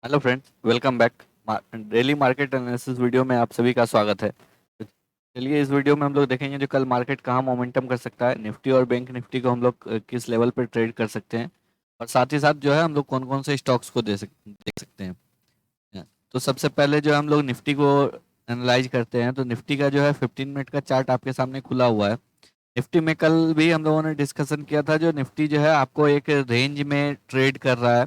Hello friends, welcome back. Daily market analysis video में आप सभी का स्वागत है। तो चलिए, इस वीडियो में हम लोग देखेंगे जो कल मार्केट कहाँ मोमेंटम कर सकता है, निफ्टी और बैंक निफ्टी को हम लोग किस लेवल पर ट्रेड कर सकते हैं, और साथ ही साथ जो है हम लोग कौन कौन से स्टॉक्स को देख सकते हैं। तो सबसे पहले जो हम लोग निफ्टी को एनालाइज करते हैं, तो निफ्टी का जो है 15 मिनट का चार्ट आपके सामने खुला हुआ है। निफ्टी में कल भी हम लोगों ने डिस्कशन किया था, जो निफ्टी जो है आपको एक रेंज में ट्रेड कर रहा है,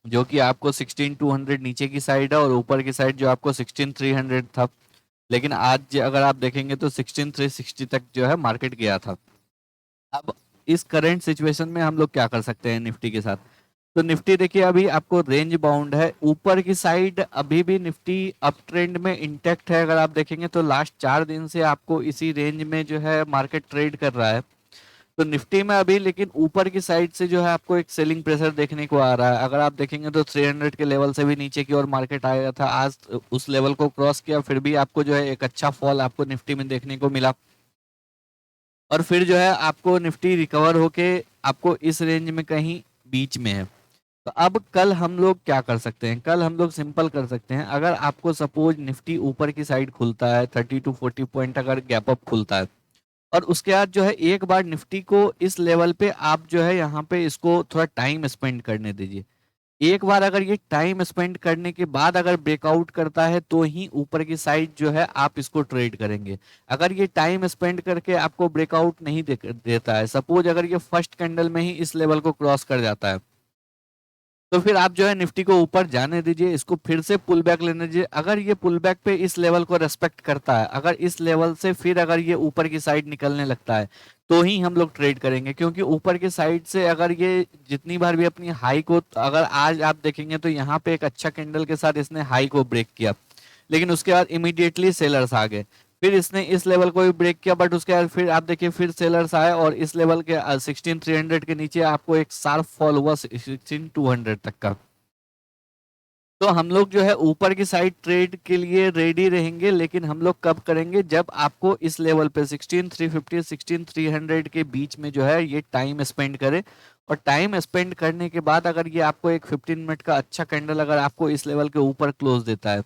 जो कि आपको 16,200 नीचे की साइड है और ऊपर की साइड जो आपको 16,300 था। लेकिन आज अगर आप देखेंगे तो 16,360 तक जो है मार्केट गया था। अब इस करंट सिचुएशन में हम लोग क्या कर सकते हैं निफ्टी के साथ। तो निफ्टी देखिए, अभी आपको रेंज बाउंड है, ऊपर की साइड अभी भी निफ्टी अप ट्रेंड में इंटैक्ट है। अगर आप देखेंगे तो लास्ट 4 दिन से आपको इसी रेंज में जो है मार्केट ट्रेड कर रहा है। तो निफ्टी में अभी लेकिन ऊपर की साइड से जो है आपको एक सेलिंग प्रेशर देखने को आ रहा है। अगर आप देखेंगे तो 300 के लेवल से भी नीचे की ओर मार्केट आया था, आज उस लेवल को क्रॉस किया, फिर भी आपको जो है एक अच्छा फॉल आपको निफ्टी में देखने को मिला। और फिर जो है आपको निफ्टी रिकवर होके आपको इस रेंज में कहीं बीच में है। तो अब कल हम लोग क्या कर सकते हैं, कल हम लोग सिंपल कर सकते हैं। अगर आपको सपोज निफ्टी ऊपर की साइड खुलता है, 30 to 40 पॉइंट अगर गैप अप खुलता है, और उसके बाद जो है एक बार निफ्टी को इस लेवल पे आप जो है यहाँ पे इसको थोड़ा टाइम स्पेंड करने दीजिए। एक बार अगर ये टाइम स्पेंड करने के बाद अगर ब्रेकआउट करता है तो ही ऊपर की साइड जो है आप इसको ट्रेड करेंगे। अगर ये टाइम स्पेंड करके आपको ब्रेकआउट नहीं देता है, सपोज अगर ये फर्स्ट कैंडल में ही इस लेवल को क्रॉस कर जाता है, तो फिर आप जो है निफ्टी को ऊपर जाने दीजिए, इसको फिर से पुल बैक लेने दीजिए। अगर ये पुल बैक पे इस लेवल को रेस्पेक्ट करता है, अगर इस लेवल से फिर अगर ये ऊपर की साइड निकलने लगता है, तो ही हम लोग ट्रेड करेंगे। क्योंकि ऊपर की साइड से अगर ये जितनी बार भी अपनी हाई को, अगर आज आप देखेंगे तो यहाँ पे एक अच्छा कैंडल के साथ इसने हाई को ब्रेक किया, लेकिन उसके बाद इमीडिएटली सेलर्स आ गए। फिर इसने इस लेवल को भी ब्रेक किया, बट उसके बाद फिर आप देखिए फिर सेलर्स आए और इस लेवल के 16,300 के नीचे आपको एक शार्प फॉल हुआ 16,200 तक का। तो हम लोग जो है ऊपर की साइड ट्रेड के लिए रेडी रहेंगे, लेकिन हम लोग कब करेंगे, जब आपको इस लेवल पे 16,350 16,300 के बीच में जो है ये टाइम स्पेंड करे। और टाइम स्पेंड करने के बाद अगर ये आपको एक 15 मिनट का अच्छा कैंडल अगर आपको इस लेवल के ऊपर क्लोज देता है,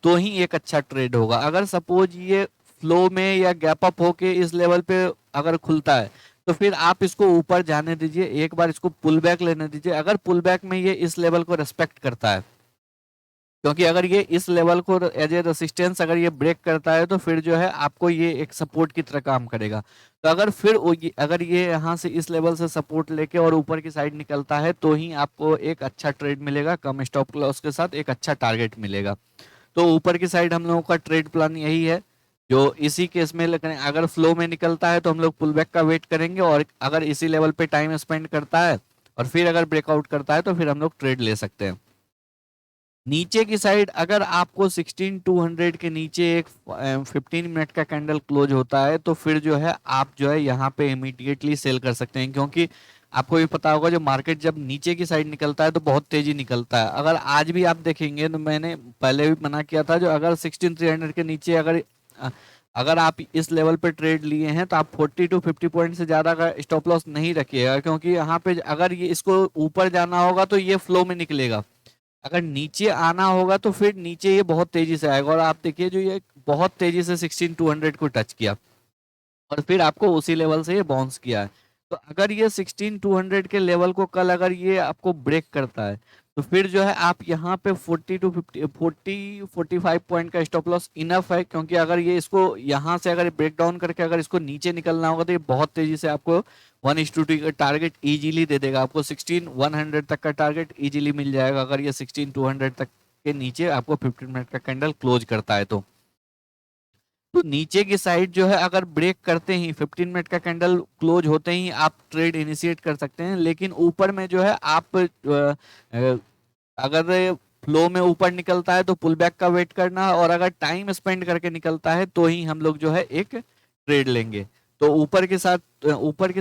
तो ही एक अच्छा ट्रेड होगा। अगर सपोज ये फ्लो में या गैप अप होके इस लेवल पे अगर खुलता है, तो फिर आप इसको ऊपर जाने दीजिए, एक बार इसको पुल बैक लेने दीजिए। अगर पुल बैक में ये इस लेवल को रेस्पेक्ट करता है, क्योंकि अगर ये इस लेवल को एज ए रेसिस्टेंस अगर ये ब्रेक करता है, तो फिर जो है आपको ये एक सपोर्ट की तरह काम करेगा। तो अगर फिर अगर ये यहाँ से इस लेवल से सपोर्ट लेके और ऊपर की साइड निकलता है, तो ही आपको एक अच्छा ट्रेड मिलेगा, कम स्टॉप लॉस के साथ एक अच्छा टारगेट मिलेगा। तो ऊपर की साइड हम लोगों का ट्रेड प्लान यही है, जो इसी केस में लेकिन अगर फ्लो में निकलता है तो हम लोग पुल बैक का वेट करेंगे, और अगर इसी लेवल पे टाइम स्पेंड करता है और फिर अगर ब्रेकआउट करता है, तो फिर हम लोग ट्रेड ले सकते हैं। नीचे की साइड अगर आपको 16,200 के नीचे एक 15 मिनट का कैंडल क्लोज होता है, तो फिर जो है आप जो है यहाँ पे इमीडिएटली सेल कर सकते हैं। क्योंकि आपको भी पता होगा, जो मार्केट जब नीचे की साइड निकलता है तो बहुत तेजी निकलता है। अगर आज भी आप देखेंगे, तो मैंने पहले भी मना किया था, जो अगर 16,300 के नीचे अ, अगर आप इस लेवल पे ट्रेड लिए हैं, तो आप 40 to 50 पॉइंट से ज्यादा का स्टॉप लॉस नहीं रखिएगा। क्योंकि यहाँ पे अगर ये इसको ऊपर जाना होगा तो ये फ्लो में निकलेगा, अगर नीचे आना होगा तो फिर नीचे ये बहुत तेजी से आएगा। और आप देखिए, जो ये बहुत तेजी से 16,200 को टच किया और फिर आपको उसी लेवल से ये बाउंस किया है। तो अगर ये 16,200 के लेवल को कल अगर ये आपको ब्रेक करता है, तो फिर जो है आप यहाँ पे 40 to 45 पॉइंट का स्टॉप लॉस इनफ है। क्योंकि अगर ये इसको यहाँ से अगर ब्रेक डाउन करके अगर इसको नीचे निकलना होगा, तो ये बहुत तेजी से आपको 1:2 का टारगेट इजीली दे देगा। आपको 16,100 तक का टारगेट इजीली मिल जाएगा, अगर ये 16,200 तक के नीचे आपको 15 मिनट का कैंडल क्लोज करता है। तो नीचे की साइड जो है अगर ब्रेक करते ही 15 मिनट का कैंडल क्लोज होते ही आप ट्रेड इनिशिएट कर सकते हैं। लेकिन ऊपर में जो है आप अगर फ्लो में ऊपर निकलता है तो पुल बैक का वेट करना है, और अगर टाइम स्पेंड करके निकलता है तो ही हम लोग जो है एक ट्रेड लेंगे। तो ऊपर की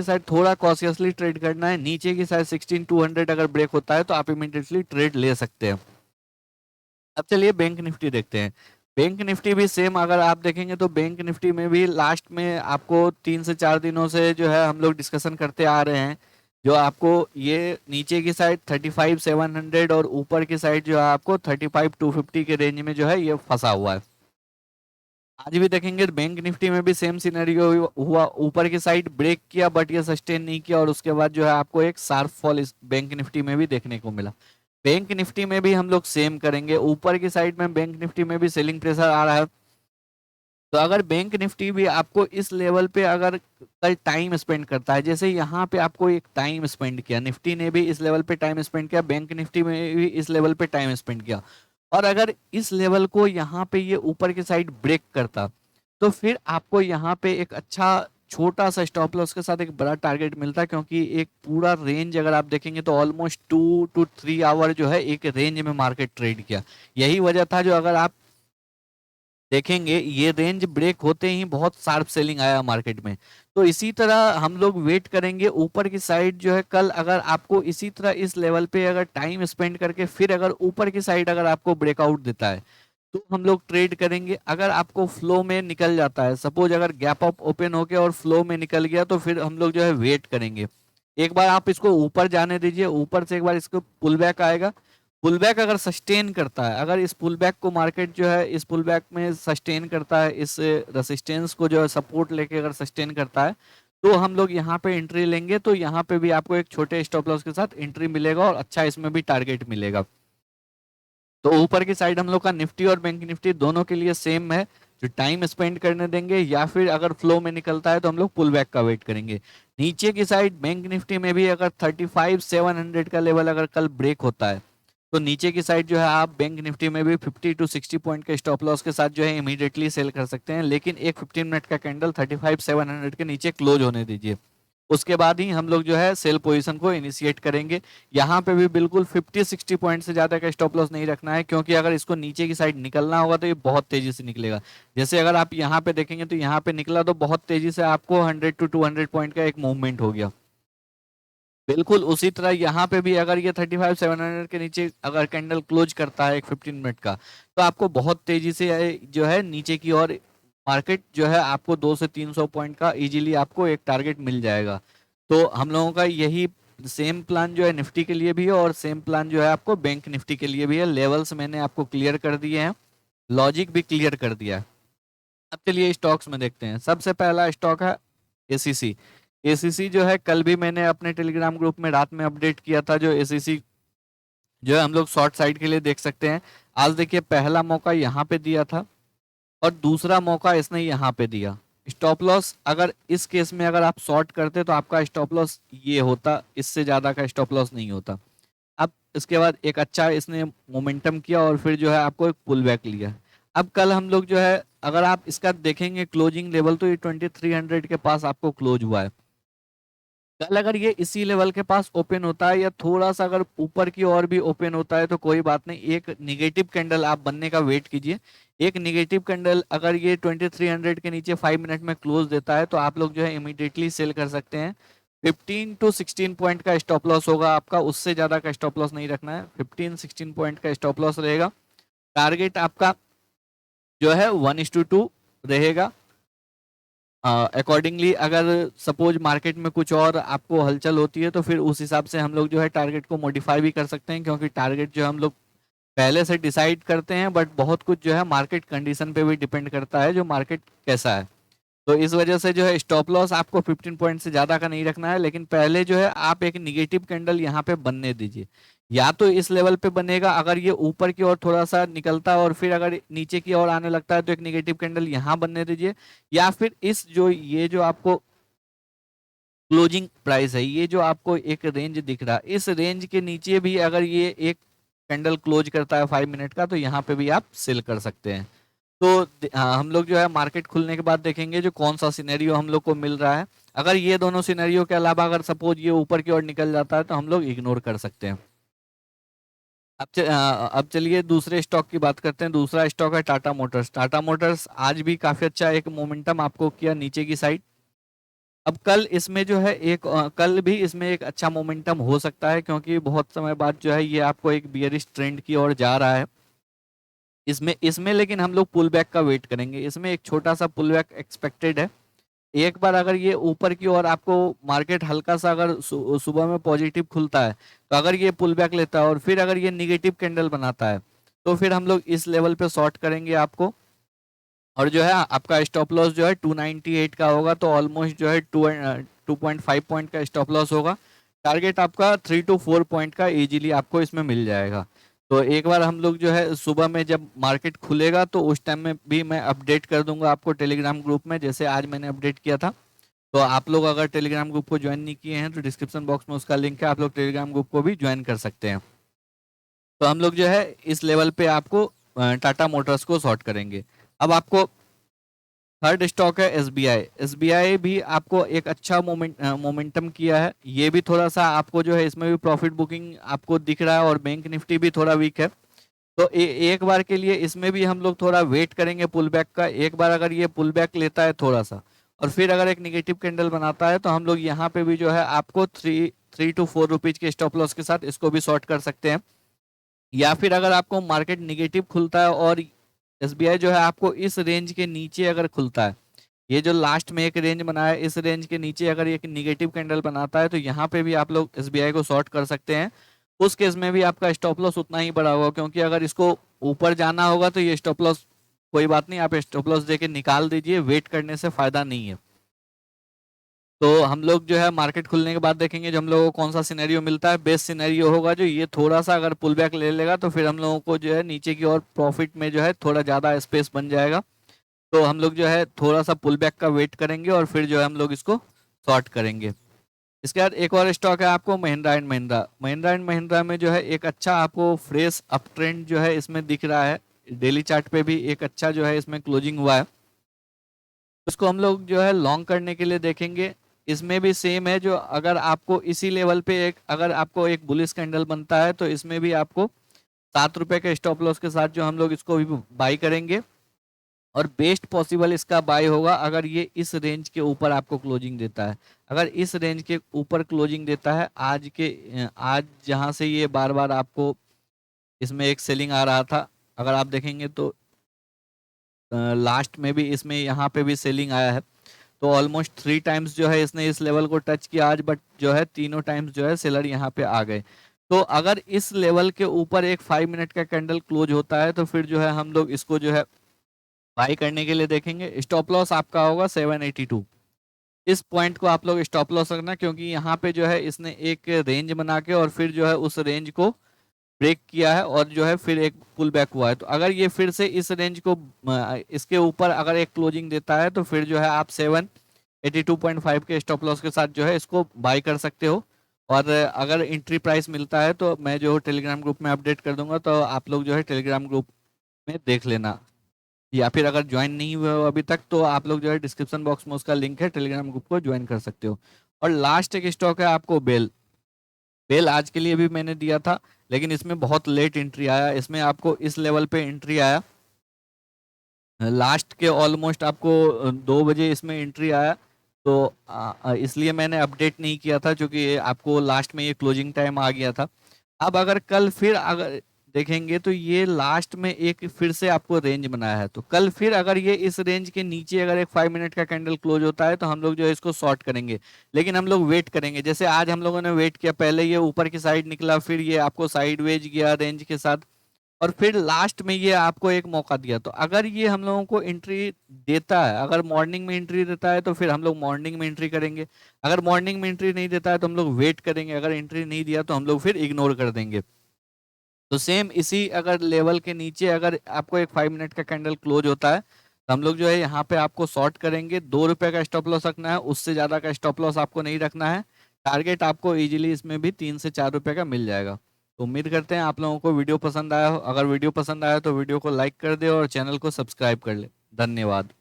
साइड थोड़ा कॉशियसली ट्रेड करना है। नीचे की साइड 16,200 अगर ब्रेक होता है तो आप इमीडिएटली ट्रेड ले सकते हैं। अब चलिए बैंक निफ्टी देखते हैं। बैंक निफ्टी भी सेम अगर आप देखेंगे तो बैंक निफ्टी में भी लास्ट में आपको 3 से 4 दिनों से जो है हम लोग डिस्कशन करते आ रहे हैं, जो आपको ये नीचे की साइड 35,700 और ऊपर की साइड जो है आपको 35,250 के रेंज में जो है ये फंसा हुआ है। आज भी देखेंगे बैंक निफ्टी में भी सेम सिनेरियो हुआ, ऊपर की साइड ब्रेक किया बट ये सस्टेन नहीं किया और उसके बाद जो है आपको एक शार्प फॉल इस बैंक निफ्टी में भी देखने को मिला। बैंक निफ्टी में भी हम लोग सेम करेंगे, ऊपर की साइड में बैंक निफ्टी में भी सेलिंग प्रेशर आ रहा है। तो अगर बैंक निफ्टी भी आपको इस लेवल पे अगर कल टाइम स्पेंड करता है, जैसे यहाँ पे आपको एक टाइम स्पेंड किया, निफ्टी ने भी इस लेवल पे टाइम स्पेंड किया, बैंक निफ्टी में भी इस लेवल पे टाइम स्पेंड किया, और अगर इस लेवल को यहाँ पे ये ऊपर की साइड ब्रेक करता, तो फिर आपको यहाँ पे एक अच्छा छोटा सा स्टॉप लॉस के साथ एक बड़ा टारगेट मिलता है, क्योंकि एक पूरा रेंज अगर आप देखेंगे तो ऑलमोस्ट 2 to 3 आवर जो है एक रेंज में मार्केट ट्रेड किया। यही वजह था जो अगर आप देखेंगे ये रेंज ब्रेक होते ही बहुत शार्प सेलिंग आया मार्केट में। तो इसी तरह हम लोग वेट करेंगे ऊपर की साइड जो है, कल अगर आपको इसी तरह इस लेवल पे अगर टाइम स्पेंड करके फिर अगर ऊपर की साइड अगर आपको ब्रेकआउट देता है तो हम लोग ट्रेड करेंगे। अगर आपको फ्लो में निकल जाता है, सपोज अगर गैप अप ओपन होके और फ्लो में निकल गया, तो फिर हम लोग जो है वेट करेंगे। एक बार आप इसको ऊपर जाने दीजिए, ऊपर से एक बार इसको पुल बैक आएगा, पुल बैक अगर सस्टेन करता है, अगर इस पुल बैक को मार्केट जो है इस पुल बैक में सस्टेन करता है, इस रेसिस्टेंस को जो है सपोर्ट लेके अगर सस्टेन करता है, तो हम लोग यहाँ पे एंट्री लेंगे। तो यहाँ पे भी आपको एक छोटे स्टॉप लॉस के साथ एंट्री मिलेगा और अच्छा इसमें भी टारगेट मिलेगा। तो ऊपर की साइड हम लोग का निफ्टी और बैंक निफ्टी दोनों के लिए सेम है, जो टाइम स्पेंड करने देंगे, या फिर अगर फ्लो में निकलता है तो हम लोग पुल बैक का वेट करेंगे। नीचे की साइड बैंक निफ्टी में भी अगर 35,700 का लेवल अगर कल ब्रेक होता है, तो नीचे की साइड जो है आप बैंक निफ्टी में भी 50 to 60 पॉइंट के स्टॉप लॉस के साथ जो है इमीडिएटली सेल कर सकते हैं, लेकिन एक 15 मिनट का कैंडल 35,700 के नीचे क्लोज होने दीजिए, उसके बाद ही हम लोग जो है सेल पोजीशन को इनिशिएट करेंगे। यहाँ पे भी बिल्कुल 50-60 पॉइंट से ज्यादा का स्टॉप लॉस नहीं रखना है, क्योंकि अगर इसको नीचे की साइड निकलना होगा तो ये बहुत तेजी से निकलेगा। जैसे अगर आप यहाँ पे देखेंगे तो यहाँ पे निकला तो बहुत तेजी से आपको 100 to 200 पॉइंट का एक मूवमेंट हो गया। बिल्कुल उसी तरह यहाँ पे भी अगर ये 35,700 के नीचे अगर कैंडल क्लोज करता है एक 15 मिनट का, तो आपको बहुत तेजी से जो है नीचे की ओर मार्केट जो है आपको 200 से 300 पॉइंट का इजीली आपको एक टारगेट मिल जाएगा। तो हम लोगों का यही सेम प्लान जो है निफ्टी के लिए भी है, और सेम प्लान जो है आपको बैंक निफ्टी के लिए भी है। लेवल्स मैंने आपको क्लियर कर दिए हैं, लॉजिक भी क्लियर कर दिया है। अब चलिए स्टॉक्स में देखते हैं। सबसे पहला स्टॉक है एसीसी। एसीसी जो है कल भी मैंने अपने टेलीग्राम ग्रुप में रात में अपडेट किया था, जो एसीसी जो है हम लोग शॉर्ट साइड के लिए देख सकते हैं। आज देखिए पहला मौका यहाँ पे दिया था और दूसरा मौका इसने यहाँ पे दिया। स्टॉप लॉस अगर इस केस में अगर आप शॉर्ट करते तो आपका स्टॉप लॉस ये होता, इससे ज्यादा का स्टॉप लॉस नहीं होता। अब इसके बाद एक अच्छा इसने मोमेंटम किया और फिर जो है आपको एक पुल बैक लिया। अब कल हम लोग जो है अगर आप इसका देखेंगे क्लोजिंग लेवल, तो ये 2300 के पास आपको क्लोज हुआ है। कल अगर ये इसी लेवल के पास ओपन होता है या थोड़ा सा अगर ऊपर की ओर भी ओपन होता है तो कोई बात नहीं, एक निगेटिव कैंडल आप बनने का वेट कीजिए। एक निगेटिव कैंडल अगर ये 2300 के नीचे 5 मिनट में क्लोज देता है तो आप लोग जो है इमीडिएटली सेल कर सकते हैं। 15 to 16 पॉइंट का स्टॉप लॉस होगा आपका, उससे ज्यादा का स्टॉप लॉस नहीं रखना है। 15-16 पॉइंट का स्टॉप लॉस रहेगा। टारगेट आपका जो है 1:2 रहेगा। अकॉर्डिंगली अगर सपोज मार्केट में कुछ और आपको हलचल होती है तो फिर उस हिसाब से हम लोग जो है टारगेट को मॉडिफाई भी कर सकते हैं, क्योंकि टारगेट जो हम लोग पहले से डिसाइड करते हैं, बट बहुत कुछ जो है मार्केट कंडीशन पे भी डिपेंड करता है, जो मार्केट कैसा है। तो इस वजह से जो है स्टॉप लॉस आपको 15 पॉइंट से ज्यादा का नहीं रखना है, लेकिन पहले जो है आप एक निगेटिव कैंडल यहाँ पे बनने दीजिए। या तो इस लेवल पे बनेगा, अगर ये ऊपर की ओर थोड़ा सा निकलता है और फिर अगर नीचे की ओर आने लगता है तो एक निगेटिव कैंडल यहाँ बनने दीजिए। या फिर इस जो ये जो आपको क्लोजिंग प्राइस है, ये जो आपको एक रेंज दिख रहा है, इस रेंज के नीचे भी अगर ये एक कैंडल क्लोज करता है 5 मिनट का, तो यहाँ पे भी आप सेल कर सकते हैं। तो हम लोग जो है मार्केट खुलने के बाद देखेंगे जो कौन सा सिनेरियो हम लोग को मिल रहा है। अगर ये दोनों सिनेरियो के अलावा अगर सपोज ये ऊपर की ओर निकल जाता है तो हम लोग इग्नोर कर सकते हैं। अब चलिए दूसरे स्टॉक की बात करते हैं। दूसरा स्टॉक है टाटा मोटर्स। टाटा मोटर्स आज भी काफी अच्छा एक मोमेंटम आपको किया नीचे की साइड। अब कल इसमें जो है कल भी इसमें एक अच्छा मोमेंटम हो सकता है, क्योंकि बहुत समय बाद जो है ये आपको एक बियरिश ट्रेंड की ओर जा रहा है। इसमें इसमें लेकिन हम लोग पुल बैक का वेट करेंगे। इसमें एक छोटा सा पुल बैक एक्सपेक्टेड है। एक बार अगर ये ऊपर की ओर आपको मार्केट हल्का सा अगर सुबह में पॉजिटिव खुलता है, तो अगर ये पुल बैक लेता है और फिर अगर ये निगेटिव कैंडल बनाता है, तो फिर हम लोग इस लेवल पे शॉर्ट करेंगे आपको। और जो है आपका स्टॉप लॉस जो है 298 का होगा, तो ऑलमोस्ट जो है 2.5 पॉइंट का स्टॉप लॉस होगा। टारगेट आपका 3 to 4 पॉइंट का इजीली आपको इसमें मिल जाएगा। तो एक बार हम लोग जो है सुबह में जब मार्केट खुलेगा तो उस टाइम में भी मैं अपडेट कर दूंगा आपको टेलीग्राम ग्रुप में, जैसे आज मैंने अपडेट किया था। तो आप लोग अगर टेलीग्राम ग्रुप को ज्वाइन नहीं किए हैं तो डिस्क्रिप्शन बॉक्स में उसका लिंक है, आप लोग टेलीग्राम ग्रुप को भी ज्वाइन कर सकते हैं। तो हम लोग जो है इस लेवल पे आपको टाटा मोटर्स को शॉर्ट करेंगे। अब आपको थर्ड स्टॉक है एसबीआई। एसबीआई भी आपको एक अच्छा मोमेंटम किया है, ये भी थोड़ा सा आपको जो है इसमें भी प्रॉफिट बुकिंग आपको दिख रहा है, और बैंक निफ्टी भी थोड़ा वीक है। तो एक बार के लिए इसमें भी हम लोग थोड़ा वेट करेंगे पुल बैक का। एक बार अगर ये पुल बैक लेता है थोड़ा सा और फिर अगर एक निगेटिव कैंडल बनाता है, तो हम लोग यहाँ पे भी जो है आपको 3 to 4 रुपीज के स्टॉप लॉस के साथ इसको भी शॉर्ट कर सकते हैं। या फिर अगर आपको मार्केट निगेटिव खुलता है और एसबीआई जो है आपको इस रेंज के नीचे अगर खुलता है, ये जो लास्ट में एक रेंज बनाया है, इस रेंज के नीचे अगर एक निगेटिव कैंडल बनाता है, तो यहाँ पे भी आप लोग एसबीआई को शॉर्ट कर सकते हैं। उस केस में भी आपका स्टॉप लॉस उतना ही बड़ा होगा, क्योंकि अगर इसको ऊपर जाना होगा तो ये स्टॉप लॉस कोई बात नहीं, आप स्टॉप लॉस देके निकाल दीजिए, वेट करने से फायदा नहीं है। तो हम लोग जो है मार्केट खुलने के बाद देखेंगे जो हम लोगों को कौन सा सिनेरियो मिलता है। बेस्ट सिनेरियो होगा जो ये थोड़ा सा अगर पुल बैक ले लेगा, तो फिर हम लोगों को जो है नीचे की ओर प्रॉफिट में जो है थोड़ा ज़्यादा स्पेस बन जाएगा। तो हम लोग जो है थोड़ा सा पुल बैक का वेट करेंगे और फिर जो है हम लोग इसको शॉर्ट करेंगे। इसके बाद एक और स्टॉक है आपको महिंद्रा एंड महिंद्रा। महिंद्रा एंड महिंद्रा में जो है एक अच्छा आपको फ्रेश अप ट्रेंड जो है इसमें दिख रहा है। डेली चार्ट पे भी एक अच्छा जो है इसमें क्लोजिंग हुआ है। इसको हम लोग जो है लॉन्ग करने के लिए देखेंगे। इसमें भी सेम है, जो अगर आपको इसी लेवल पे एक अगर आपको एक बुलिश कैंडल बनता है, तो इसमें भी आपको 7 रुपए के स्टॉप लॉस के साथ जो हम लोग इसको भी बाई करेंगे। और बेस्ट पॉसिबल इसका बाय होगा अगर ये इस रेंज के ऊपर आपको क्लोजिंग देता है। अगर इस रेंज के ऊपर क्लोजिंग देता है, आज जहां से ये बार बार आपको इसमें एक सेलिंग आ रहा था, अगर आप देखेंगे तो लास्ट में भी इसमें यहाँ पे भी सेलिंग आया है। तो ऑलमोस्ट 3 टाइम्स जो है इसने इस लेवल को टच किया आज, बट जो है तीनों टाइम्स जो है सेलर यहाँ पे आ गए। तो अगर इस लेवल के ऊपर एक 5 मिनट का कैंडल क्लोज होता है, तो फिर जो है हम लोग इसको जो है बाई करने के लिए देखेंगे। स्टॉप लॉस आपका होगा 782। इस पॉइंट को आप लोग स्टॉप लॉस रखना, क्योंकि यहाँ पे जो है इसने एक रेंज बना के और फिर जो है उस रेंज को ब्रेक किया है और जो है फिर एक पुल बैक हुआ है। तो अगर ये फिर से इस रेंज को इसके ऊपर अगर एक क्लोजिंग देता है, तो फिर जो है आप 782.5 के स्टॉप लॉस के साथ जो है इसको बाई कर सकते हो। और अगर एंट्री प्राइस मिलता है तो मैं जो टेलीग्राम ग्रुप में अपडेट कर दूंगा, तो आप लोग जो है टेलीग्राम ग्रुप में देख लेना। या फिर अगर ज्वाइन नहीं हुए हो अभी तक, तो आप लोग जो है डिस्क्रिप्शन बॉक्स में उसका लिंक है, टेलीग्राम ग्रुप को ज्वाइन कर सकते हो। और लास्ट एक स्टॉक है आपको बेल। बेल आज के लिए भी मैंने दिया था, लेकिन इसमें बहुत लेट एंट्री आया। इसमें आपको इस लेवल पे एंट्री आया लास्ट के ऑलमोस्ट आपको 2 बजे इसमें एंट्री आया। तो इसलिए मैंने अपडेट नहीं किया था, क्योंकि आपको लास्ट में ये क्लोजिंग टाइम आ गया था। अब अगर कल फिर अगर देखेंगे तो ये लास्ट में एक फिर से आपको रेंज बनाया है, तो कल फिर अगर ये इस रेंज के नीचे अगर एक 5 मिनट का कैंडल क्लोज होता है, तो हम लोग जो है इसको शॉर्ट करेंगे। लेकिन हम लोग वेट करेंगे, जैसे आज हम लोगों ने वेट किया, पहले ये ऊपर की साइड निकला, फिर ये आपको साइडवेज गया रेंज के साथ, और फिर लास्ट में ये आपको एक मौका दिया। तो अगर ये हम लोगों को एंट्री देता है, अगर मॉर्निंग में एंट्री देता है, तो फिर हम लोग मॉर्निंग में एंट्री करेंगे। अगर मॉर्निंग में एंट्री नहीं देता है, तो हम लोग वेट करेंगे। अगर एंट्री नहीं दिया तो हम लोग फिर इग्नोर कर देंगे। तो सेम इसी अगर लेवल के नीचे अगर आपको एक 5 मिनट का कैंडल क्लोज होता है, तो हम लोग जो है यहाँ पे आपको शॉर्ट करेंगे। 2 रुपए का स्टॉप लॉस रखना है, उससे ज्यादा का स्टॉप लॉस आपको नहीं रखना है। टारगेट आपको इजीली इसमें भी 3 से 4 रुपए का मिल जाएगा। तो उम्मीद करते हैं आप लोगों को वीडियो पसंद आया हो। अगर वीडियो पसंद आया तो वीडियो को लाइक कर दे और चैनल को सब्सक्राइब कर ले। धन्यवाद।